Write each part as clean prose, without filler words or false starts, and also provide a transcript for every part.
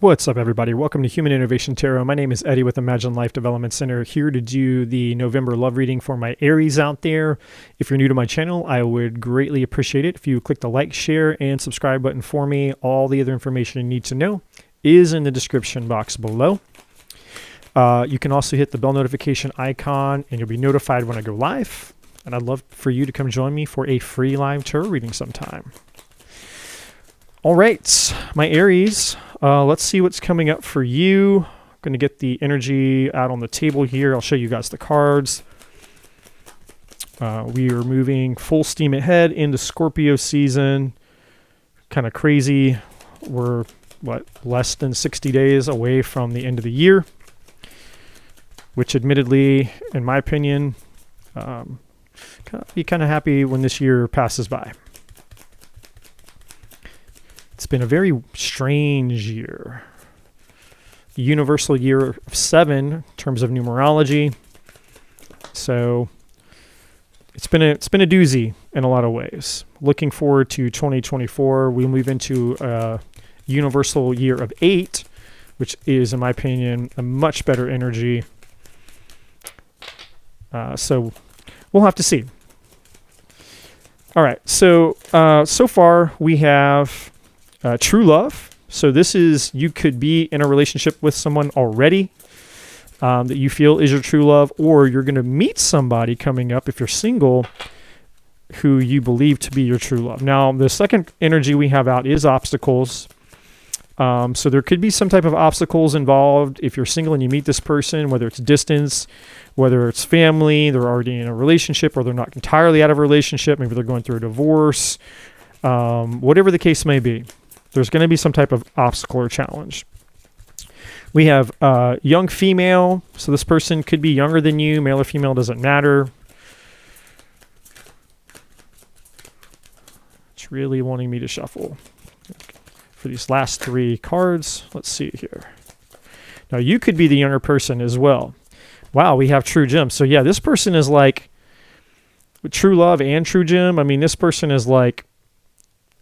What's up, everybody? Welcome to Human Innovation Tarot. My name is Eddie with Imagine Life Development Center, here to do the November love reading for my Aries out there. If you're new to my channel, I would greatly appreciate it if you click the like, share, and subscribe button for me. All the other information you need to know is in the description box below. You can also hit the bell notification icon, and you'll be notified when I go live. And I'd love for you to come join me for a free live tarot reading sometime. All right, my Aries, let's see what's coming up for you. I'm going to get the energy out on the table here. I'll show you guys the cards. We are moving full steam ahead into Scorpio season. Kind of crazy. We're, less than 60 days away from the end of the year, which admittedly, in my opinion, be kind of happy when this year passes by. It's been a very strange year. Universal year of 7 in terms of numerology. So it's been a doozy in a lot of ways. Looking forward to 2024. We move into a universal year of 8, which is, in my opinion, a much better energy. So we'll have to see. All right. So so far we have true love. So this is, you could be in a relationship with someone already that you feel is your true love, or you're going to meet somebody coming up, if you're single, who you believe to be your true love. Now, the second energy we have out is obstacles. So there could be some type of obstacles involved if you're single and you meet this person, whether it's distance, whether it's family, they're already in a relationship, or they're not entirely out of a relationship. Maybe they're going through a divorce, whatever the case may be. There's going to be some type of obstacle or challenge. We have young female. So this person could be younger than you. Male or female, doesn't matter. It's really wanting me to shuffle for these last 3 cards. Let's see here. Now, you could be the younger person as well. Wow, we have true gem. So yeah, this person is like true love and true gem. I mean, this person is like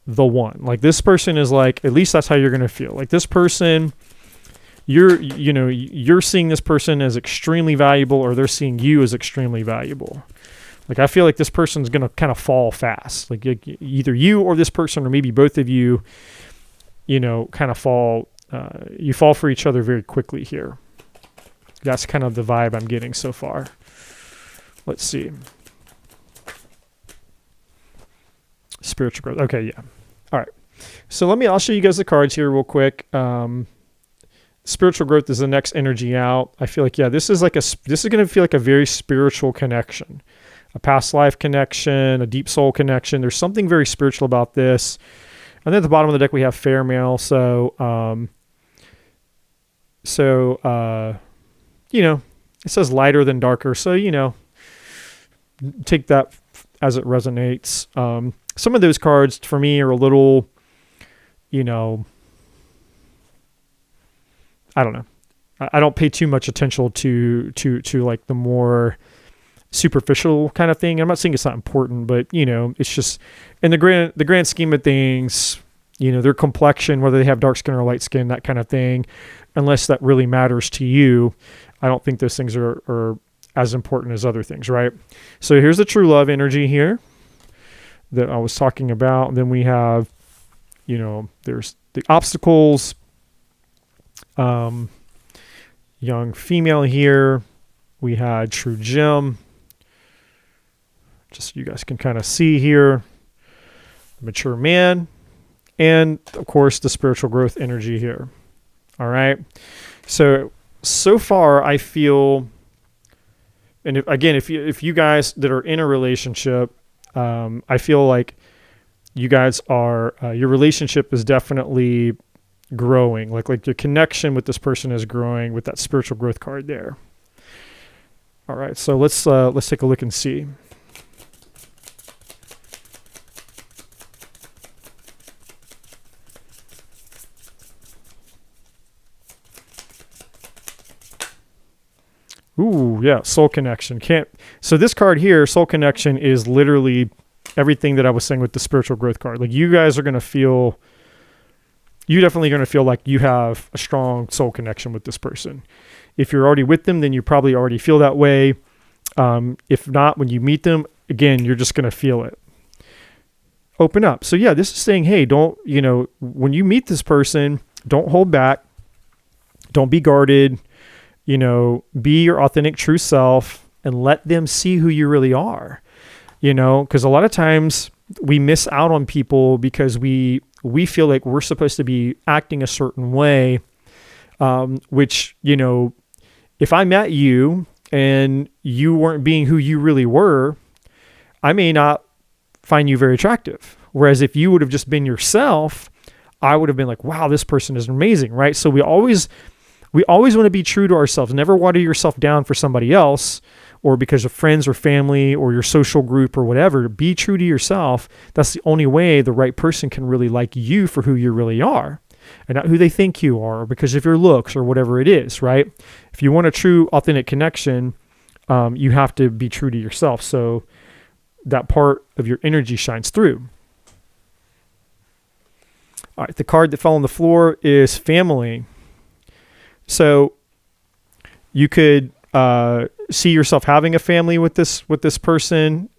the one. Like, this person is like, at least that's how you're going to feel. Like, this person, you're seeing this person as extremely valuable, or they're seeing you as extremely valuable. Like, I feel like this person's going to kind of fall fast. Like, either you or this person, or maybe both of you, kind of fall, you fall for each other very quickly here. That's kind of the vibe I'm getting so far. Let's see. Spiritual growth. Okay, yeah. All right. So I'll show you guys the cards here real quick. Spiritual growth is the next energy out. I feel like, yeah, this is going to feel like a very spiritual connection, a past life connection, a deep soul connection. There's something very spiritual about this. And then at the bottom of the deck, we have fair male. So, it says lighter than darker. So, take that as it resonates. Some of those cards for me are a little, I don't know. I don't pay too much attention to like the more superficial kind of thing. I'm not saying it's not important, but it's just in the grand scheme of things, their complexion, whether they have dark skin or light skin, that kind of thing, unless that really matters to you, I don't think those things are as important as other things, right? So here's the true love energy here that I was talking about. And then we have, there's the obstacles, young female here. We had true gem. Just so you guys can kind of see here, mature man, and of course the spiritual growth energy here. All right. So far I feel, and if you guys that are in a relationship, I feel like you guys are, your relationship is definitely growing. Like your connection with this person is growing with that spiritual growth card there. All right, so let's take a look and see. Ooh, yeah, soul connection. So this card here, soul connection, is literally everything that I was saying with the spiritual growth card. Like, you guys are going to feel you're definitely going to feel like you have a strong soul connection with this person. If you're already with them, then you probably already feel that way. If not, when you meet them, again, you're just going to feel it. Open up. So yeah, this is saying, hey, don't, when you meet this person, don't hold back. Don't be guarded, be your authentic true self and let them see who you really are, because a lot of times we miss out on people because we feel like we're supposed to be acting a certain way, which, if I met you and you weren't being who you really were, I may not find you very attractive. Whereas if you would have just been yourself, I would have been like, wow, this person is amazing, right? So we always want to be true to ourselves. Never water yourself down for somebody else or because of friends or family or your social group or whatever. Be true to yourself. That's the only way the right person can really like you for who you really are and not who they think you are or because of your looks or whatever it is, right? If you want a true, authentic connection, you have to be true to yourself. So that part of your energy shines through. All right, the card that fell on the floor is family. So you could see yourself having a family with this person.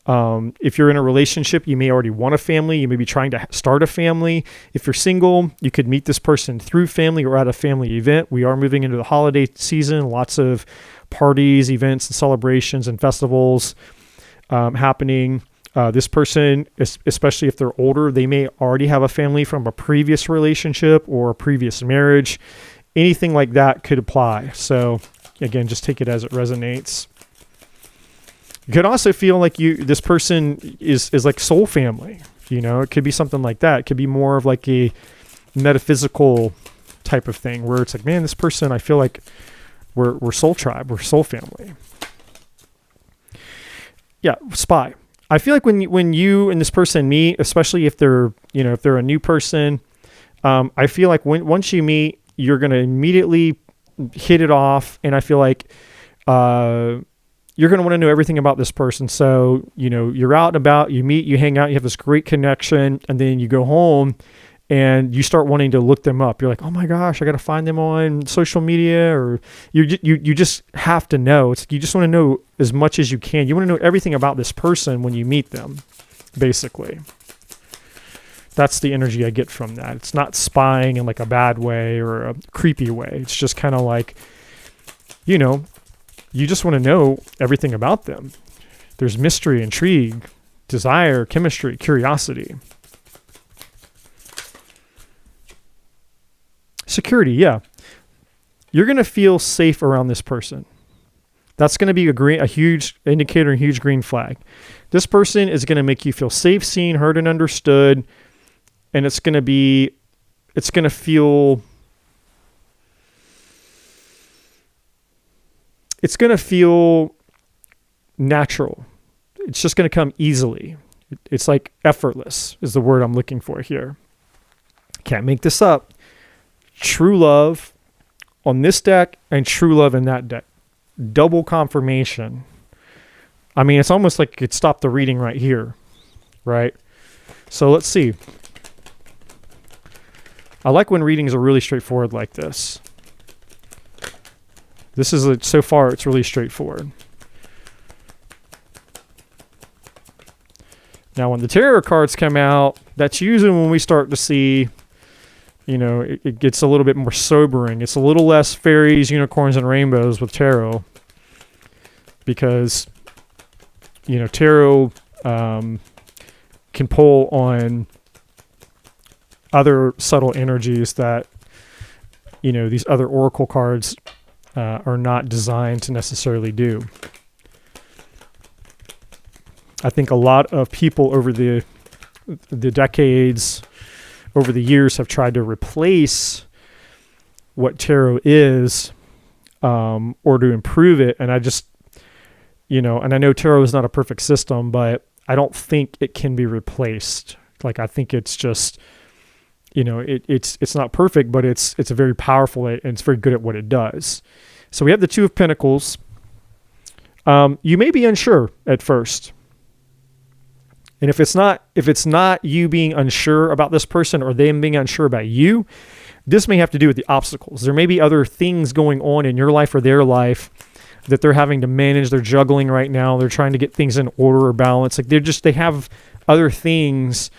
If you're in a relationship, you may already want a family. You may be trying to start a family. If you're single, you could meet this person through family or at a family event. We are moving into the holiday season. Lots of parties, events, and celebrations and festivals happening. This person, especially if they're older, they may already have a family from a previous relationship or a previous marriage. Anything like that could apply. So again, just take it as it resonates. You could also feel like this person is like soul family. It could be something like that. It could be more of like a metaphysical type of thing where it's like, man, this person, I feel like we're soul tribe, we're soul family. Yeah, spy. I feel like when you and this person meet, especially if they're a new person, I feel like once you meet, you're going to immediately hit it off. And I feel like you're going to want to know everything about this person. So, you're out and about, you meet, you hang out, you have this great connection, and then you go home and you start wanting to look them up. You're like, oh my gosh, I got to find them on social media, or you just have to know. You just want to know as much as you can. You want to know everything about this person when you meet them, basically. That's the energy I get from that. It's not spying in like a bad way or a creepy way. It's just kind of like, you just want to know everything about them. There's mystery, intrigue, desire, chemistry, curiosity. Security, yeah. You're going to feel safe around this person. That's going to be a huge indicator, a huge green flag. This person is going to make you feel safe, seen, heard, and understood. And it's going to feel natural. It's just going to come easily. It's like effortless is the word I'm looking for here. Can't make this up. True love on this deck and true love in that deck. Double confirmation. I mean, it's almost like you could stop the reading right here, right? So let's see. I like when readings are really straightforward like this. This is so far, it's really straightforward. Now, when the tarot cards come out, that's usually when we start to see, it gets a little bit more sobering. It's a little less fairies, unicorns, and rainbows with tarot because, tarot can pull on other subtle energies that, these other oracle cards are not designed to necessarily do. I think a lot of people over the decades, over the years, have tried to replace what tarot is or to improve it. And I just, and I know tarot is not a perfect system, but I don't think it can be replaced. Like, I think it's just, it's not perfect, but it's a very powerful and it's very good at what it does. So we have the Two of Pentacles. You may be unsure at first. And if it's not you being unsure about this person or them being unsure about you, this may have to do with the obstacles. There may be other things going on in your life or their life that they're having to manage. They're juggling right now. They're trying to get things in order or balance. Like they have other things,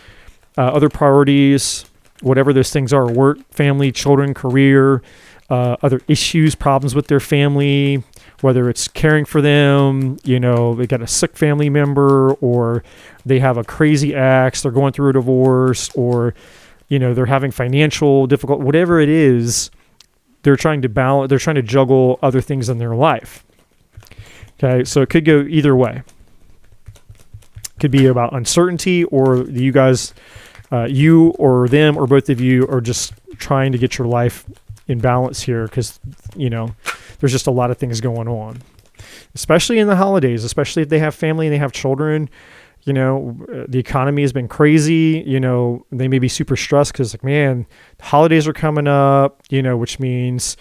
other priorities, whatever those things are: work, family, children, career, other issues, problems with their family, whether it's caring for them, they got a sick family member, or they have a crazy ex, they're going through a divorce, or, they're having financial difficulty, whatever it is, they're trying to balance, they're trying to juggle other things in their life. Okay. So it could go either way. It could be about uncertainty, or you guys, you or them or both of you are just trying to get your life in balance here, because, there's just a lot of things going on, especially in the holidays, especially if they have family and they have children. The economy has been crazy. They may be super stressed because, like, man, the holidays are coming up, which means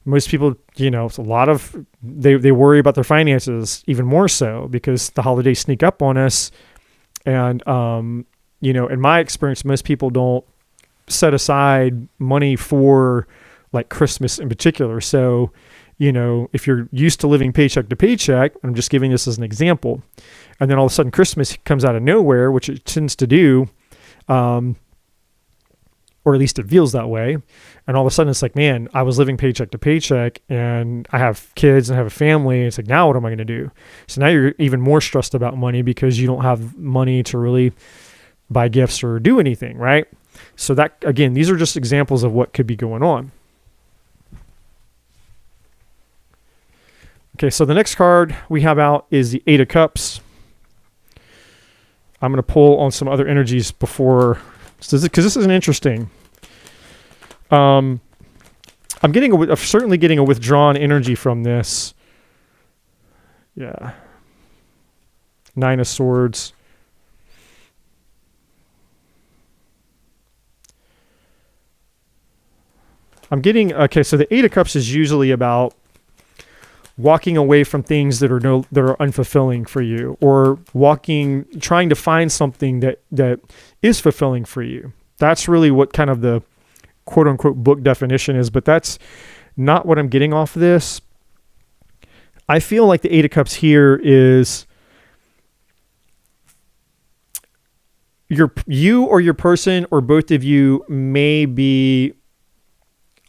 most people, it's a lot of, they worry about their finances even more so because the holidays sneak up on us. And, in my experience, most people don't set aside money for like Christmas in particular. So, if you're used to living paycheck to paycheck, I'm just giving this as an example, and then all of a sudden Christmas comes out of nowhere, which it tends to do, or at least it feels that way. And all of a sudden it's like, man, I was living paycheck to paycheck and I have kids and I have a family. It's like, now what am I going to do? So now you're even more stressed about money because you don't have money to really buy gifts or do anything, right? So that, again, these are just examples of what could be going on. Okay, so the next card we have out is the Eight of Cups. I'm going to pull on some other energies before, because this is an interesting. I'm certainly getting a withdrawn energy from this. Yeah. Nine of Swords. I'm getting, okay, so the Eight of Cups is usually about walking away from things that are unfulfilling for you, or trying to find something that is fulfilling for you. That's really what kind of the quote unquote book definition is, but that's not what I'm getting off of this. I feel like the Eight of Cups here is you or your person or both of you may be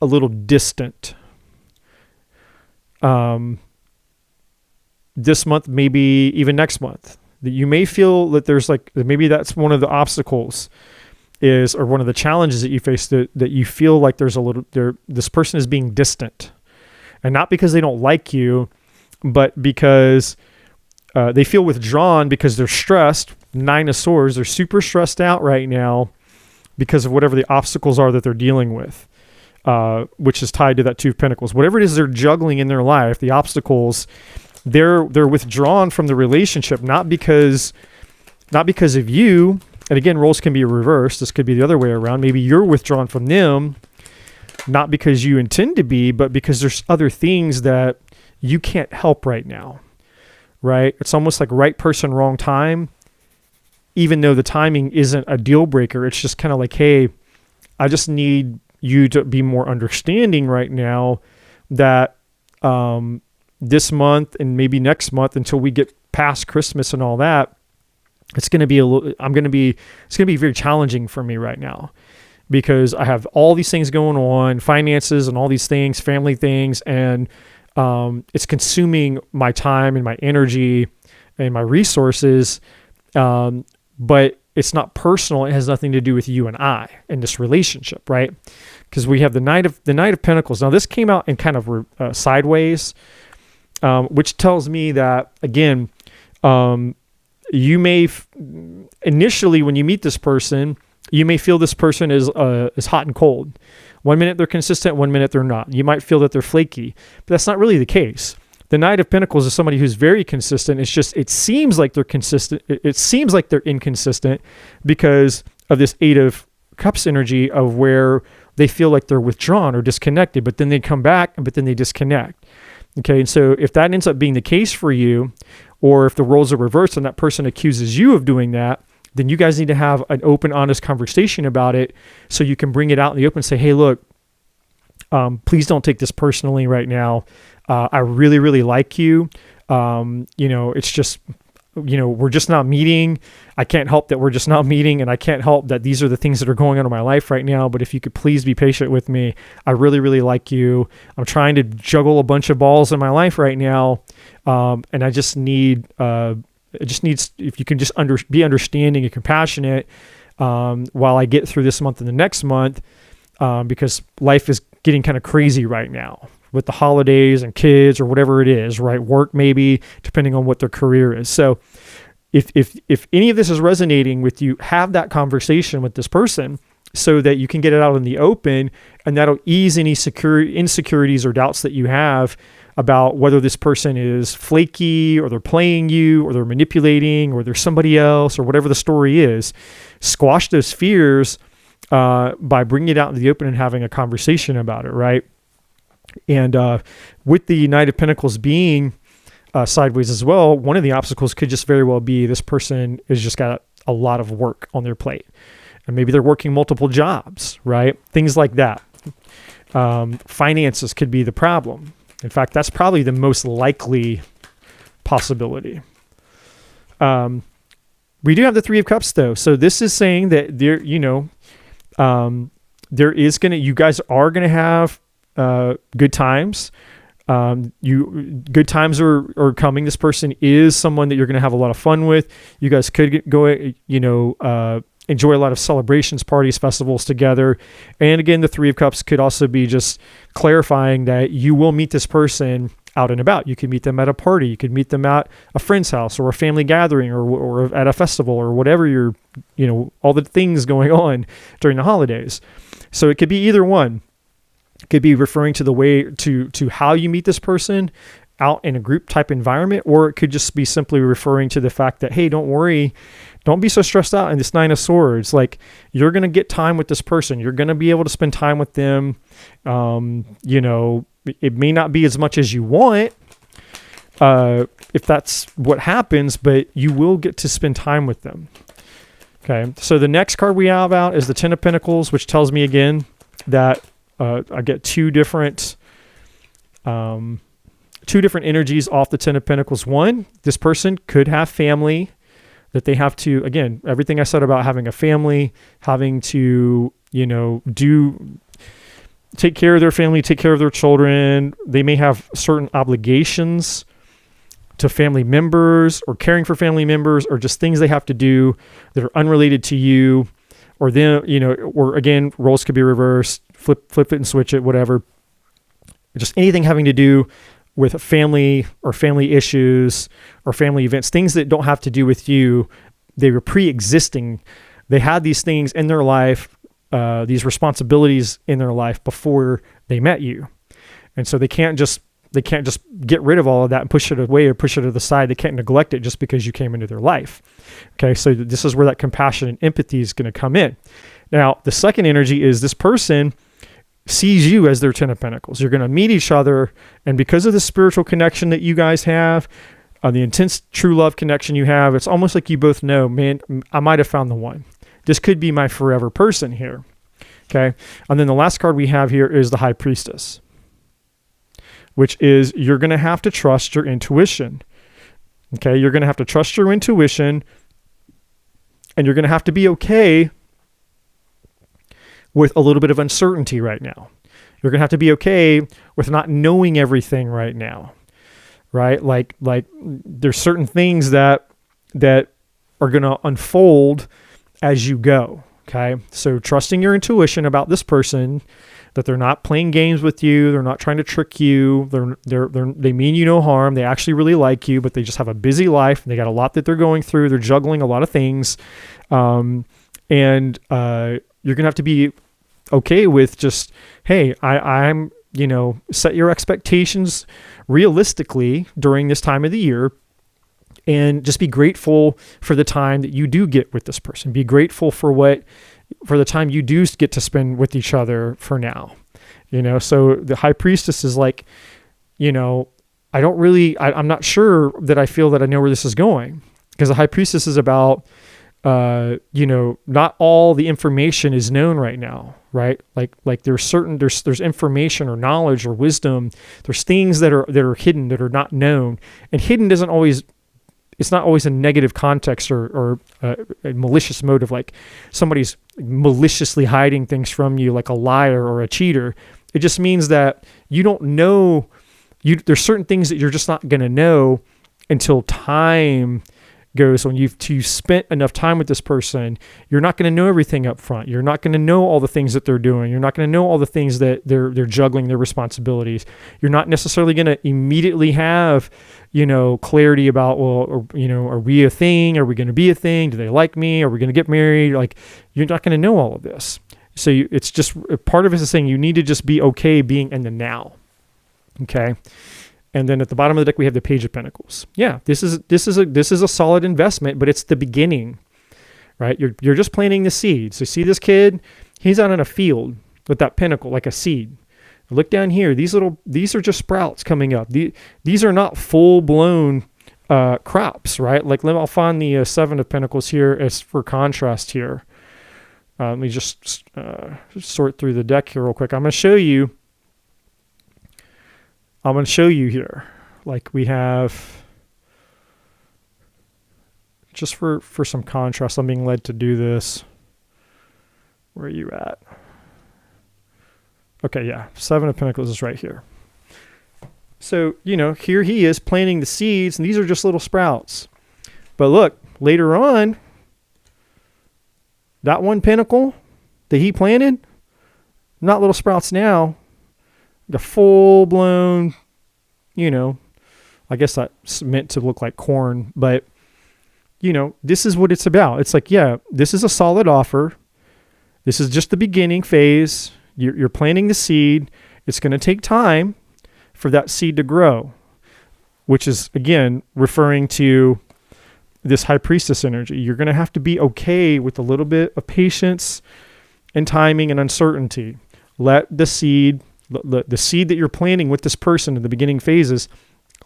a little distant. This month, maybe even next month, that you may feel that there's maybe that's one of the obstacles or one of the challenges that you face, that you feel like this person is being distant, and not because they don't like you, but because they feel withdrawn because they're stressed. Nine of Swords, they're super stressed out right now because of whatever the obstacles are that they're dealing with. Which is tied to that Two of Pentacles. Whatever it is they're juggling in their life, the obstacles, they're withdrawn from the relationship, not because of you. And again, roles can be reversed. This could be the other way around. Maybe you're withdrawn from them, not because you intend to be, but because there's other things that you can't help right now, right? It's almost like right person, wrong time. Even though the timing isn't a deal breaker, it's just kind of like, hey, I just need you to be more understanding right now that this month and maybe next month, until we get past Christmas and all that, it's going to be it's going to be very challenging for me right now, because I have all these things going on, finances and all these things, family things, and it's consuming my time and my energy and my resources. But it's not personal. It has nothing to do with you and I in this relationship, right? Because we have the Knight of Pentacles. Now, this came out in kind of sideways, which tells me that, again, you may initially, when you meet this person, you may feel this person is hot and cold. 1 minute they're consistent, 1 minute they're not. You might feel that they're flaky, but that's not really the case. The Knight of Pentacles is somebody who's very consistent. It's just, it seems like they're consistent. It seems like they're inconsistent because of this Eight of Cups energy of where they feel like they're withdrawn or disconnected, but then they come back, but then they disconnect. Okay. And so if that ends up being the case for you, or if the roles are reversed and that person accuses you of doing that, then you guys need to have an open, honest conversation about it so you can bring it out in the open and say, hey, look, please don't take this personally right now. I really, really like you. It's just, we're just not meeting. I can't help that we're just not meeting, and I can't help that these are the things that are going on in my life right now. But if you could please be patient with me, I really, really like you. I'm trying to juggle a bunch of balls in my life right now. And I just need, if you can just be understanding and compassionate, while I get through this month and the next month, because life is getting kind of crazy right now with the holidays and kids or whatever it is, right? Work, maybe, depending on what their career is. So if any of this is resonating with you, have that conversation with this person so that you can get it out in the open, and that'll ease any insecurities or doubts that you have about whether this person is flaky, or they're playing you, or they're manipulating, or they're somebody else, or whatever the story is. Squash those fears by bringing it out in the open and having a conversation about it, right? And with the Knight of Pentacles being sideways as well, one of the obstacles could just very well be this person has just got a lot of work on their plate. And maybe they're working multiple jobs, right? Things like that. Finances could be the problem. In fact, that's probably the most likely possibility. We do have the Three of Cups though. So this is saying that there, you guys are going to have good times. Good times are coming. This person is someone that you're going to have a lot of fun with. You guys could enjoy a lot of celebrations, parties, festivals together. And again, the Three of Cups could also be just clarifying that you will meet this person out and about. You could meet them at a party. You could meet them at a friend's house or a family gathering or at a festival or whatever all the things going on during the holidays. So it could be either one. It could be referring to the way to how you meet this person out in a group type environment, or it could just be simply referring to the fact that, hey, don't worry, don't be so stressed out in this Nine of Swords. Like, you're going to get time with this person. You're going to be able to spend time with them. It may not be as much as you want, if that's what happens, but you will get to spend time with them. Okay. So the next card we have out is the Ten of Pentacles, which tells me again that, I get two different energies off the Ten of Pentacles. One, this person could have family that they have to, again, everything I said about having a family, having to, take care of their family, take care of their children. They may have certain obligations to family members or caring for family members, or just things they have to do that are unrelated to you or them, or again, roles could be reversed, flip it and switch it, whatever. Just anything having to do with family or family issues or family events, things that don't have to do with you. They were pre-existing. They had these things in their life, these responsibilities in their life before they met you. And so they can't just get rid of all of that and push it away or push it to the side. They can't neglect it just because you came into their life. Okay. So this is where that compassion and empathy is going to come in. Now, the second energy is this person sees you as their Ten of Pentacles. You're going to meet each other. And because of the spiritual connection that you guys have, the intense true love connection you have, it's almost like you both know, man, I might have found the one. This could be my forever person here. Okay. And then the last card we have here is the High Priestess, which is you're going to have to trust your intuition. Okay. You're going to have to trust your intuition, and you're going to have to be okay with a little bit of uncertainty right now. You're going to have to be okay with not knowing everything right now, right? Like there's certain things that are going to unfold as you go. Okay. So trusting your intuition about this person, that they're not playing games with you. They're not trying to trick you. They mean you no harm. They actually really like you, but they just have a busy life. They got a lot that they're going through. They're juggling a lot of things. You're going to have to be okay with just, hey, I'm, set your expectations realistically during this time of the year, and just be grateful for the time that you do get with this person. Be grateful for the time you do get to spend with each other for now. So the High Priestess is like, I'm not sure that I feel that I know where this is going, because the High Priestess is about not all the information is known right now, right? Like there's information or knowledge or wisdom. There's things that are hidden, that are not known, and hidden doesn't always. It's not always a negative context or a malicious motive, like somebody's maliciously hiding things from you, like a liar or a cheater. It just means that you don't know. There's certain things that you're just not going to know until time goes. When you've spent enough time with this person, you're not going to know everything up front. You're not going to know all the things that they're doing. You're not going to know all the things that they're juggling, their responsibilities. You're not necessarily going to immediately have, clarity about, are we a thing? Are we going to be a thing? Do they like me? Are we going to get married? Like, you're not going to know all of this. So it's just, part of it is saying you need to just be okay being in the now. Okay. And then at the bottom of the deck, we have the Page of Pentacles. Yeah, this is a solid investment, but it's the beginning, right? You're just planting the seeds. So see this kid? He's out in a field with that pentacle, like a seed. Look down here. These are just sprouts coming up. These are not full blown crops, right? Like, I'll find the Seven of Pentacles here as for contrast here. Let me just sort through the deck here real quick. I'm going to show you here, like we have, just for some contrast, I'm being led to do this. Where are you at? Okay, yeah, Seven of Pentacles is right here. So, here he is planting the seeds, and these are just little sprouts. But look, later on, that one pentacle that he planted, not little sprouts now, the full-blown, I guess that's meant to look like corn, but, this is what it's about. It's like, yeah, this is a solid offer. This is just the beginning phase. You're planting the seed. It's going to take time for that seed to grow, which is, again, referring to this High Priestess energy. You're going to have to be okay with a little bit of patience and timing and uncertainty. Let the seed... The seed that you're planting with this person in the beginning phases,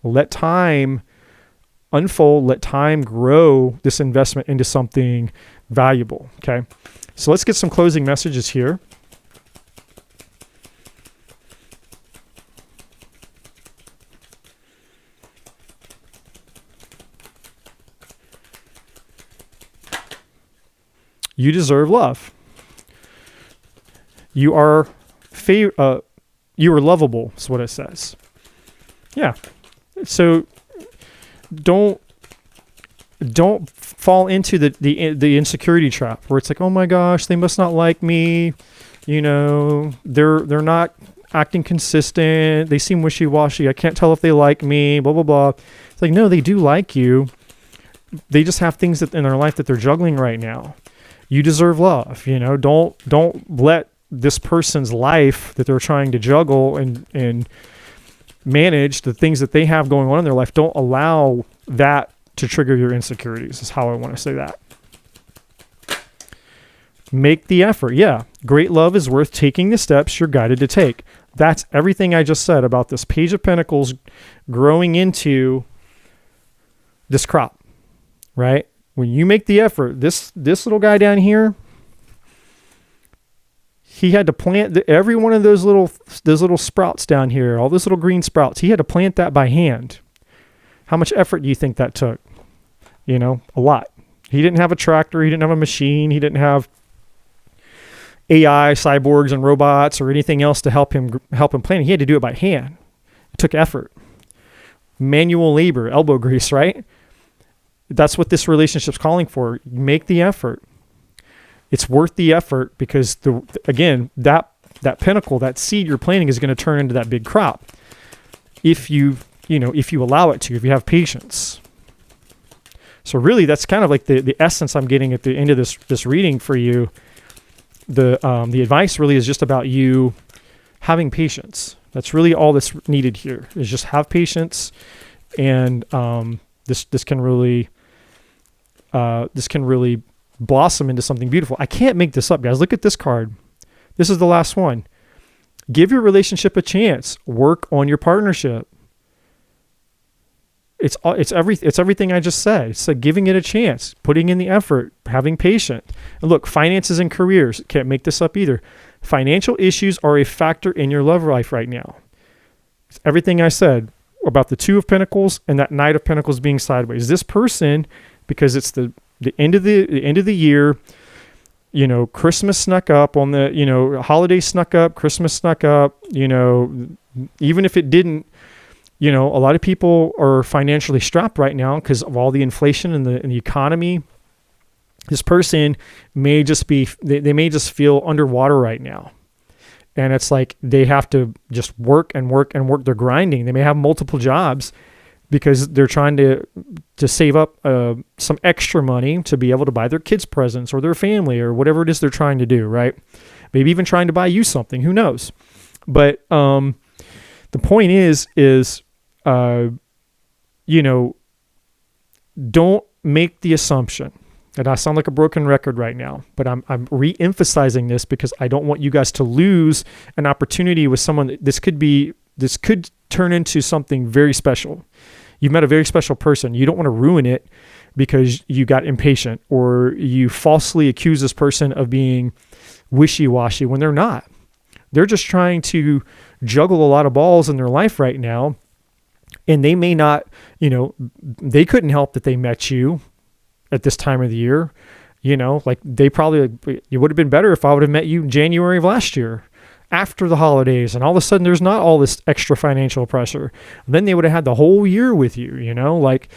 let time unfold, let time grow this investment into something valuable. Okay. So let's get some closing messages here. You deserve love. You are you are lovable, is what it says. Yeah. So don't fall into the insecurity trap where it's like, oh my gosh, they must not like me. They're not acting consistent. They seem wishy-washy. I can't tell if they like me, blah, blah, blah. It's like, no, they do like you. They just have things in their life that they're juggling right now. You deserve love. Don't let this person's life that they're trying to juggle and manage, the things that they have going on in their life, don't allow that to trigger your insecurities, is how I want to say that. Make the effort. Yeah. Great love is worth taking the steps you're guided to take. That's everything I just said about this Page of Pentacles growing into this crop, right? When you make the effort, this little guy down here, he had to plant every one of those little sprouts down here, all those little green sprouts. He had to plant that by hand. How much effort do you think that took? A lot. He didn't have a tractor. He didn't have a machine. He didn't have AI, cyborgs, and robots or anything else to help him plant. He had to do it by hand. It took effort. Manual labor, elbow grease, right? That's what this relationship's calling for. Make the effort. It's worth the effort because that pentacle, that seed you're planting is going to turn into that big crop. If you allow it to, if you have patience. So really that's kind of like the essence I'm getting at the end of this reading for you. The advice really is just about you having patience. That's really all that's needed here, is just have patience. And this can really blossom into something beautiful. I can't make this up, guys. Look at this card. This is the last one. Give your relationship a chance. Work on your partnership. it's everything I just said. It's like giving it a chance, putting in the effort, having patience. And look, finances and careers, can't make this up either. Financial issues are a factor in your love life right now. It's everything I said about the Two of Pentacles and that Knight of Pentacles being sideways. This person, because it's the end of the year, you know, Christmas snuck up on the, you know, holidays snuck up, Christmas snuck up, you know, even if it didn't, you know, a lot of people are financially strapped right now because of all the inflation and the economy. This person may just be, they may just feel underwater right now. And it's like they have to just work and work and work. They're grinding. They may have multiple jobs because they're trying to save up some extra money to be able to buy their kids presents or their family or whatever it is they're trying to do, right? Maybe even trying to buy you something. Who knows? But the point is, you know, don't make the assumption. And I sound like a broken record right now, but I'm re-emphasizing this because I don't want you guys to lose an opportunity with someone. This could turn into something very special. You've met a very special person. You don't want to ruin it because you got impatient or you falsely accuse this person of being wishy-washy when they're not. They're just trying to juggle a lot of balls in their life right now. And they may not, you know, they couldn't help that they met you at this time of the year. You know, like they probably, it would have been better if I would have met you in January of last year after the holidays. And all of a sudden there's not all this extra financial pressure. Then they would have had the whole year with you, you know, like,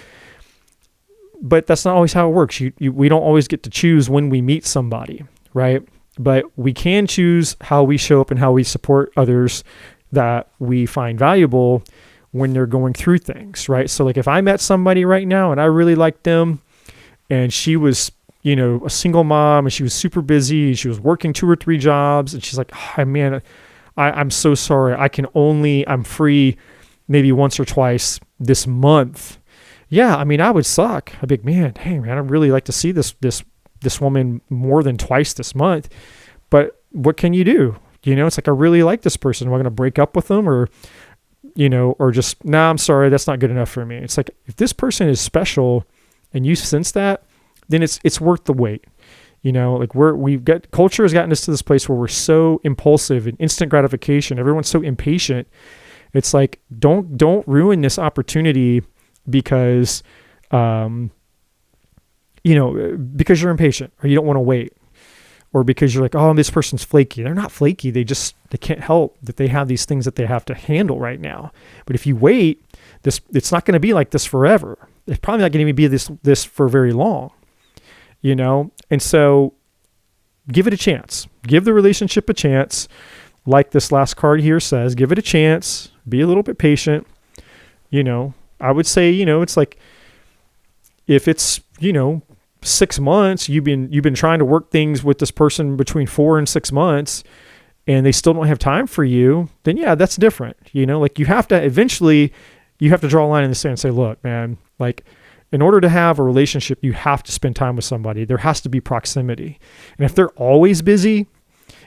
but that's not always how it works. We don't always get to choose when we meet somebody, right? But we can choose how we show up and how we support others that we find valuable when they're going through things, right? So like if I met somebody right now and I really liked them and she was, you know, a single mom and she was super busy, she was working 2 or 3 jobs and she's like, oh, man, I'm so sorry. I'm free maybe once or twice this month. Yeah, I mean, I would suck. I'd be like, man, I'd really like to see this woman more than twice this month. But what can you do? You know, it's like, I really like this person. Am I going to break up with them or, you know, or just, nah, I'm sorry, that's not good enough for me. It's like, if this person is special and you sense that, then it's worth the wait. You know, like culture has gotten us to this place where we're so impulsive and instant gratification. Everyone's so impatient. It's like, don't ruin this opportunity because, you know, because you're impatient or you don't want to wait. Or because you're like, oh, this person's flaky. They're not flaky. They can't help that they have these things that they have to handle right now. But if you wait, it's not going to be like this forever. It's probably not going to be this for very long, you know? And so give it a chance. Give the relationship a chance. Like this last card here says, give it a chance. Be a little bit patient. You know, I would say, you know, it's like if it's, you know, 6 months, you've been trying to work things with this person between 4 and 6 months and they still don't have time for you, then yeah, that's different. You know, like you have to draw a line in the sand and say, look, man, like in order to have a relationship, you have to spend time with somebody. There has to be proximity. And if they're always busy,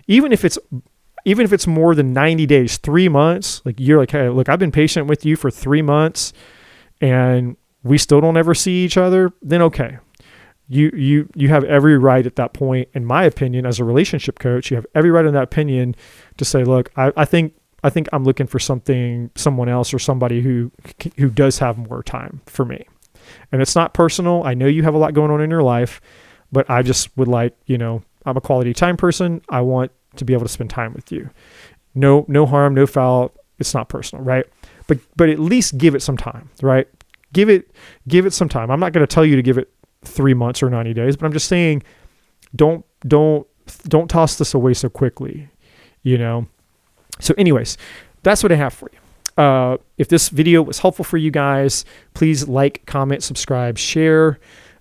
even if it's more than 90 days, 3 months, like you're like, hey, look, I've been patient with you for 3 months and we still don't ever see each other, then okay. You have every right at that point, in my opinion, as a relationship coach, you have every right in that opinion to say, look, I think I'm looking for someone else or somebody who does have more time for me. And it's not personal. I know you have a lot going on in your life, but I just would like, you know, I'm a quality time person. I want to be able to spend time with you. No harm, no foul. It's not personal, right? But at least give it some time, right? Give it some time. I'm not going to tell you to give it 3 months or 90 days, but I'm just saying, don't toss this away so quickly, you know? So anyways, that's what I have for you. If this video was helpful for you guys, please like, comment, subscribe, share,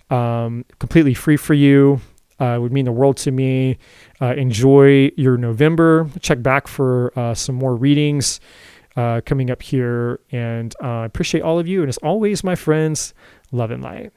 completely free for you. It would mean the world to me. Enjoy your November. Check back for some more readings coming up here. And I appreciate all of you. And as always, my friends, love and light.